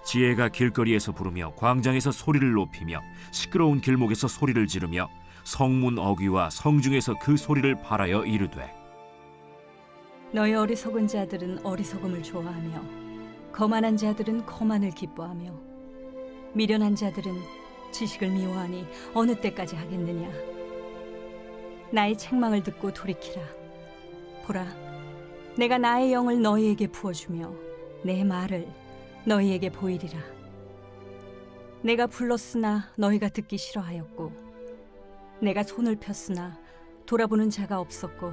지혜가 길거리에서 부르며 광장에서 소리를 높이며 시끄러운 길목에서 소리를 지르며 성문 어귀와 성중에서 그 소리를 발하여 이르되 너희 어리석은 자들은 어리석음을 좋아하며 거만한 자들은 거만을 기뻐하며 미련한 자들은 지식을 미워하니 어느 때까지 하겠느냐. 나의 책망을 듣고 돌이키라. 보라, 내가 나의 영을 너희에게 부어주며 내 말을 너희에게 보이리라. 내가 불렀으나 너희가 듣기 싫어하였고 내가 손을 폈으나 돌아보는 자가 없었고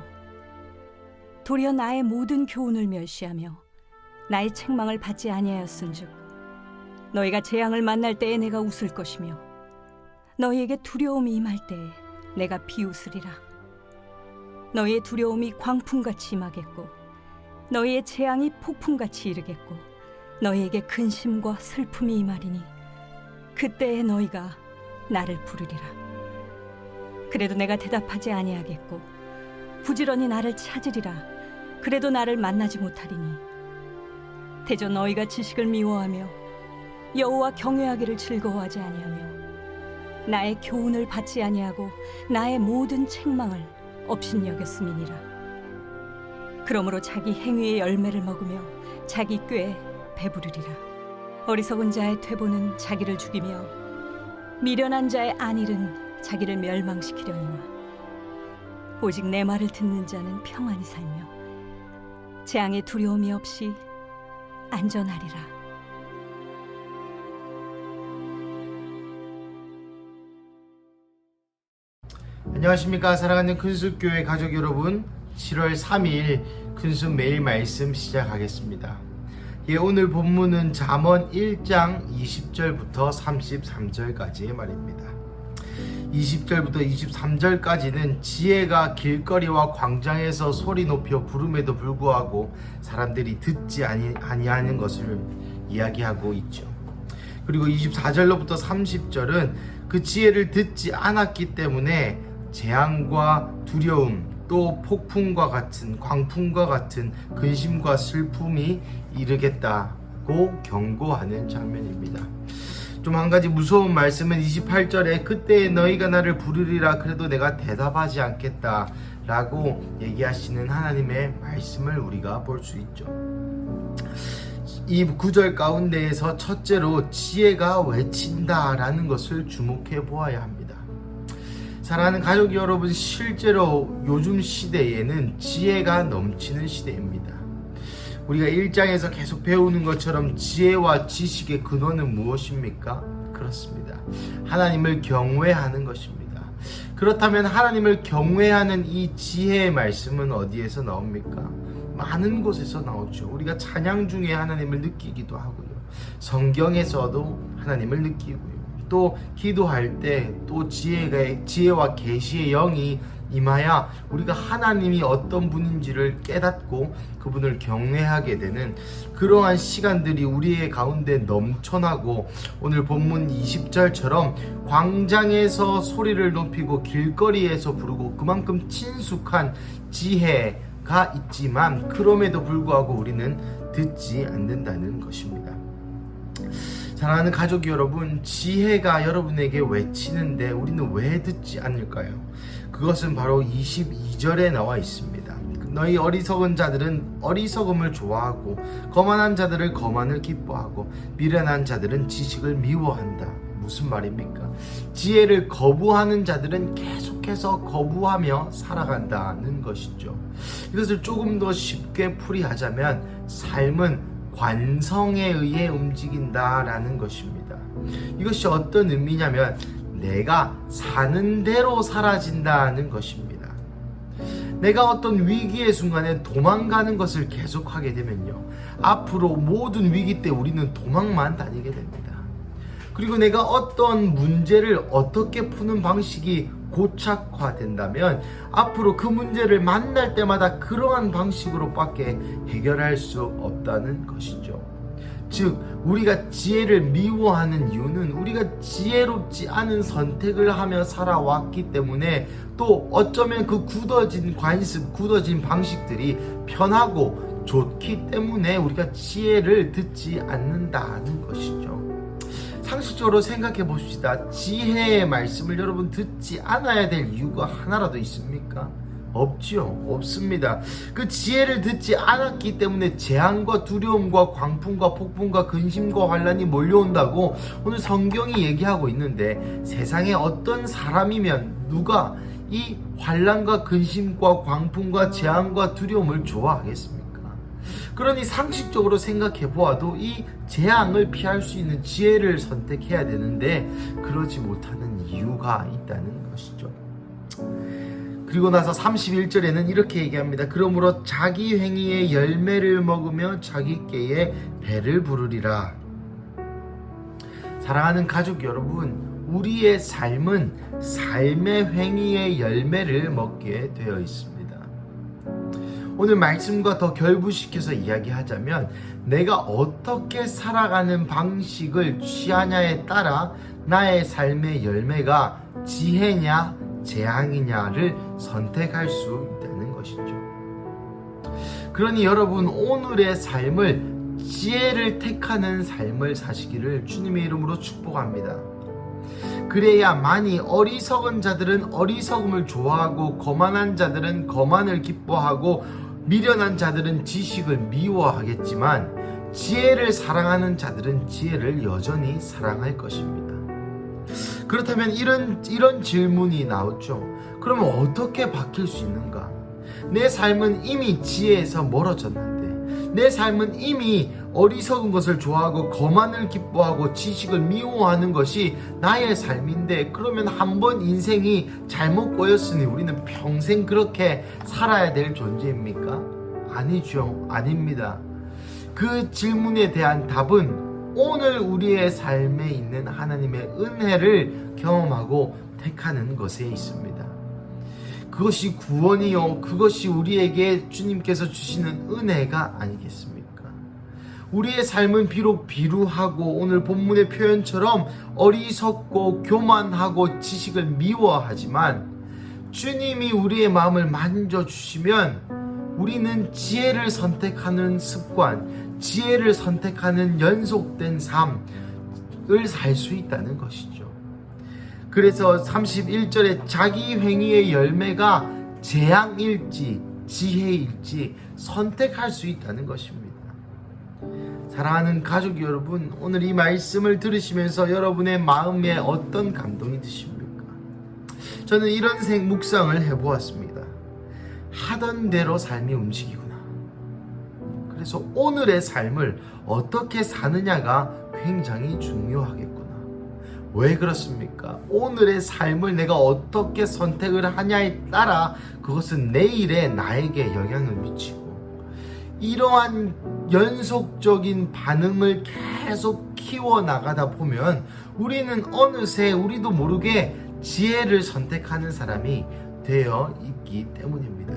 도리어 나의 모든 교훈을 멸시하며 나의 책망을 받지 아니하였은즉 너희가 재앙을 만날 때에 내가 웃을 것이며 너희에게 두려움이 임할 때에 내가 비웃으리라. 너희의 두려움이 광풍같이 임하겠고 너희의 재앙이 폭풍같이 이르겠고 너희에게 근심과 슬픔이 임하리니 그때에 너희가 나를 부르리라. 그래도 내가 대답하지 아니하겠고 부지런히 나를 찾으리라. 그래도 나를 만나지 못하리니 대저 너희가 지식을 미워하며 여호와 경외하기를 즐거워하지 아니하며 나의 교훈을 받지 아니하고 나의 모든 책망을 업신여겼음이니라. 그러므로 자기 행위의 열매를 먹으며 자기 꾀에 배부르리라. 어리석은 자의 퇴보는 자기를 죽이며 미련한 자의 안일은 자기를 멸망시키려니와 오직 내 말을 듣는 자는 평안히 살며 재앙의 두려움이 없이 안전하리라. 안녕하십니까 사랑하는 큰숲교회 가족 여러분, 7월 3일 큰숲 매일 말씀 시작하겠습니다. 오늘 본문은 잠언 1장 20절부터 33절까지의 말입니다. 20절부터 23절까지는 지혜가 길거리와 광장에서 소리 높여 부름에도 불구하고 사람들이 듣지 아니하는 것을 이야기하고 있죠. 그리고 24절로부터 30절은 그 지혜를 듣지 않았기 때문에 재앙과 두려움, 또 폭풍과 같은 광풍과 같은 근심과 슬픔이 이르겠다고 경고하는 장면입니다. 좀 한 가지 무서운 말씀은 28절에 그때 너희가 나를 부르리라 그래도 내가 대답하지 않겠다 라고 얘기하시는 하나님의 말씀을 우리가 볼 수 있죠. 이 구절 가운데에서 첫째로 지혜가 외친다 라는 것을 주목해 보아야 합니다. 사랑하는 가족 여러분, 실제로 요즘 시대에는 지혜가 넘치는 시대입니다. 우리가 1장에서 계속 배우는 것처럼 지혜와 지식의 근원은 무엇입니까? 그렇습니다. 하나님을 경외하는 것입니다. 그렇다면 하나님을 경외하는 이 지혜의 말씀은 어디에서 나옵니까? 많은 곳에서 나오죠. 우리가 찬양 중에 하나님을 느끼기도 하고요. 성경에서도 하나님을 느끼고요. 또 기도할 때 또 지혜와 계시의 영이 임하여 우리가 하나님이 어떤 분인지를 깨닫고 그분을 경외하게 되는 그러한 시간들이 우리의 가운데 넘쳐나고, 오늘 본문 20절처럼 광장에서 소리를 높이고 길거리에서 부르고 그만큼 친숙한 지혜가 있지만 그럼에도 불구하고 우리는 듣지 않는다는 것입니다. 사랑하는 가족 여러분, 지혜가 여러분에게 외치는데 우리는 왜 듣지 않을까요? 그것은 바로 22절에 나와 있습니다. 너희 어리석은 자들은 어리석음을 좋아하고 거만한 자들은 거만을 기뻐하고 미련한 자들은 지식을 미워한다. 무슨 말입니까? 지혜를 거부하는 자들은 계속해서 거부하며 살아간다는 것이죠. 이것을 조금 더 쉽게 풀이하자면 삶은 관성에 의해 움직인다라는 것입니다. 이것이 어떤 의미냐면 내가 사는 대로 사라진다는 것입니다. 내가 어떤 위기의 순간에 도망가는 것을 계속하게 되면요, 앞으로 모든 위기 때 우리는 도망만 다니게 됩니다. 그리고 내가 어떤 문제를 어떻게 푸는 방식이 고착화된다면 앞으로 그 문제를 만날 때마다 그러한 방식으로밖에 해결할 수 없다는 것이죠. 즉 우리가 지혜를 미워하는 이유는 우리가 지혜롭지 않은 선택을 하며 살아왔기 때문에, 또 어쩌면 그 굳어진 관습, 굳어진 방식들이 편하고 좋기 때문에 우리가 지혜를 듣지 않는다는 것이죠. 상식적으로 생각해 봅시다. 지혜의 말씀을 여러분 듣지 않아야 될 이유가 하나라도 있습니까? 없지요. 없습니다. 그 지혜를 듣지 않았기 때문에 재앙과 두려움과 광풍과 폭풍과 근심과 환란이 몰려온다고 오늘 성경이 얘기하고 있는데, 세상에 어떤 사람이면 누가 이 환란과 근심과 광풍과 재앙과 두려움을 좋아하겠습니까? 그러니 상식적으로 생각해 보아도 이 재앙을 피할 수 있는 지혜를 선택해야 되는데 그러지 못하는 이유가 있다는 것이죠. 그리고 나서 31절에는 이렇게 얘기합니다. 그러므로 자기 행위의 열매를 먹으며 자기께의 배를 부르리라. 사랑하는 가족 여러분, 우리의 삶은 삶의 행위의 열매를 먹게 되어 있습니다. 오늘 말씀과 더 결부시켜서 이야기하자면, 내가 어떻게 살아가는 방식을 취하냐에 따라 나의 삶의 열매가 지혜냐 재앙이냐를 선택할 수 있다는 것이죠. 그러니 여러분, 오늘의 삶을 지혜를 택하는 삶을 사시기를 주님의 이름으로 축복합니다. 그래야 만이 어리석은 자들은 어리석음을 좋아하고 거만한 자들은 거만을 기뻐하고 미련한 자들은 지식을 미워하겠지만 지혜를 사랑하는 자들은 지혜를 여전히 사랑할 것입니다. 그렇다면 이런 질문이 나오죠. 그러면 어떻게 바뀔 수 있는가? 내 삶은 이미 지혜에서 멀어졌는데, 내 삶은 이미 어리석은 것을 좋아하고 거만을 기뻐하고 지식을 미워하는 것이 나의 삶인데, 그러면 한번 인생이 잘못 꼬였으니 우리는 평생 그렇게 살아야 될 존재입니까? 아니죠. 아닙니다. 그 질문에 대한 답은 오늘 우리의 삶에 있는 하나님의 은혜를 경험하고 택하는 것에 있습니다. 그것이 구원이요, 그것이 우리에게 주님께서 주시는 은혜가 아니겠습니까? 우리의 삶은 비록 비루하고 오늘 본문의 표현처럼 어리석고 교만하고 지식을 미워하지만, 주님이 우리의 마음을 만져주시면 우리는 지혜를 선택하는 습관, 지혜를 선택하는 연속된 삶을 살 수 있다는 것이죠. 그래서 31절에 자기 행위의 열매가 재앙일지 지혜일지 선택할 수 있다는 것입니다. 사랑하는 가족 여러분, 오늘 이 말씀을 들으시면서 여러분의 마음에 어떤 감동이 드십니까? 저는 이런 묵상을 해보았습니다. 하던 대로 삶이 움직이구나. 그래서 오늘의 삶을 어떻게 사느냐가 굉장히 중요하겠구나. 왜 그렇습니까? 오늘의 삶을 내가 어떻게 선택을 하냐에 따라 그것은 내일의 나에게 영향을 미치고, 이러한 연속적인 반응을 계속 키워나가다 보면 우리는 어느새 우리도 모르게 지혜를 선택하는 사람이 되어 있기 때문입니다.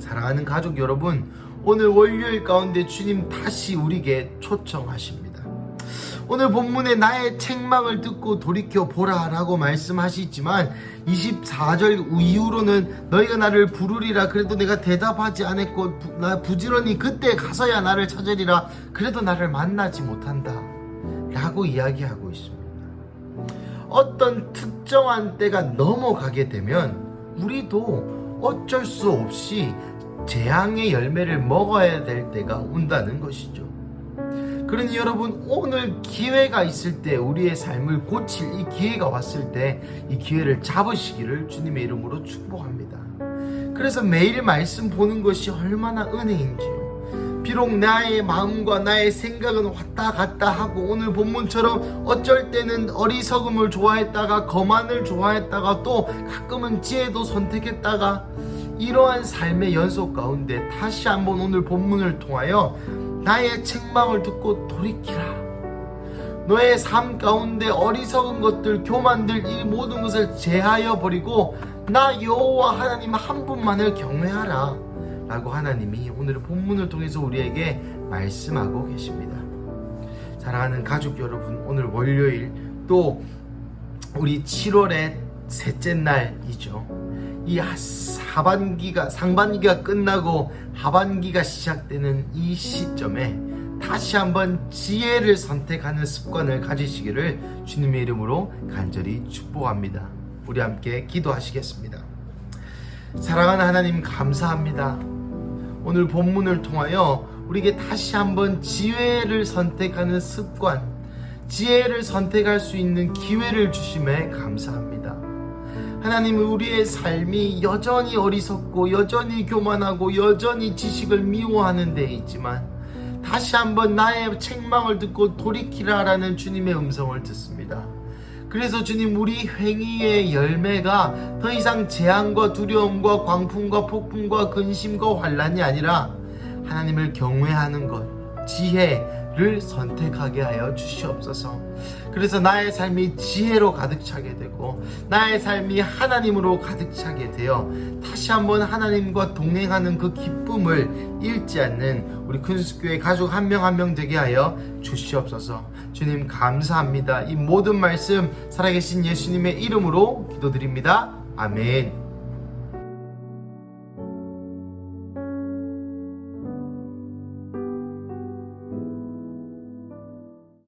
사랑하는 가족 여러분, 오늘 월요일 가운데 주님 다시 우리에게 초청하십니다. 오늘 본문에 나의 책망을 듣고 돌이켜 보라 라고 말씀하시지만 24절 이후로는 너희가 나를 부르리라 그래도 내가 대답하지 않았고 나 부지런히 그때 가서야 나를 찾으리라 그래도 나를 만나지 못한다 라고 이야기하고 있습니다. 어떤 특정한 때가 넘어가게 되면 우리도 어쩔 수 없이 재앙의 열매를 먹어야 될 때가 온다는 것이죠. 그러니 여러분, 오늘 기회가 있을 때, 우리의 삶을 고칠 이 기회가 왔을 때 이 기회를 잡으시기를 주님의 이름으로 축복합니다. 그래서 매일 말씀 보는 것이 얼마나 은혜인지요. 비록 나의 마음과 나의 생각은 왔다 갔다 하고 오늘 본문처럼 어쩔 때는 어리석음을 좋아했다가 거만을 좋아했다가 또 가끔은 지혜도 선택했다가, 이러한 삶의 연속 가운데 다시 한번 오늘 본문을 통하여 나의 책망을 듣고 돌이키라. 너의 삶 가운데 어리석은 것들, 교만들, 이 모든 것을 제하여 버리고 나 여호와 하나님 한 분만을 경외하라 라고 하나님이 오늘 본문을 통해서 우리에게 말씀하고 계십니다. 사랑하는 가족 여러분, 오늘 월요일 또 우리 7월의 셋째 날이죠. 이 상반기가 끝나고 하반기가 시작되는 이 시점에 다시 한번 지혜를 선택하는 습관을 가지시기를 주님의 이름으로 간절히 축복합니다. 우리 함께 기도하시겠습니다. 사랑하는 하나님, 감사합니다. 오늘 본문을 통하여 우리에게 다시 한번 지혜를 선택하는 습관, 지혜를 선택할 수 있는 기회를 주심에 감사합니다. 하나님, 우리의 삶이 여전히 어리석고 여전히 교만하고 여전히 지식을 미워하는 데 있지만 다시 한번 나의 책망을 듣고 돌이키라라는 주님의 음성을 듣습니다. 그래서 주님, 우리 행위의 열매가 더 이상 재앙과 두려움과 광풍과 폭풍과 근심과 환난이 아니라 하나님을 경외하는 것, 지혜를 선택하게 하여 주시옵소서. 그래서 나의 삶이 지혜로 가득 차게 되고 나의 삶이 하나님으로 가득 차게 되어 다시 한번 하나님과 동행하는 그 기쁨을 잃지 않는 우리 큰수교회 가족 한 명 한 명 되게 하여 주시옵소서. 주님, 감사합니다. 이 모든 말씀 살아계신 예수님의 이름으로 기도드립니다. 아멘.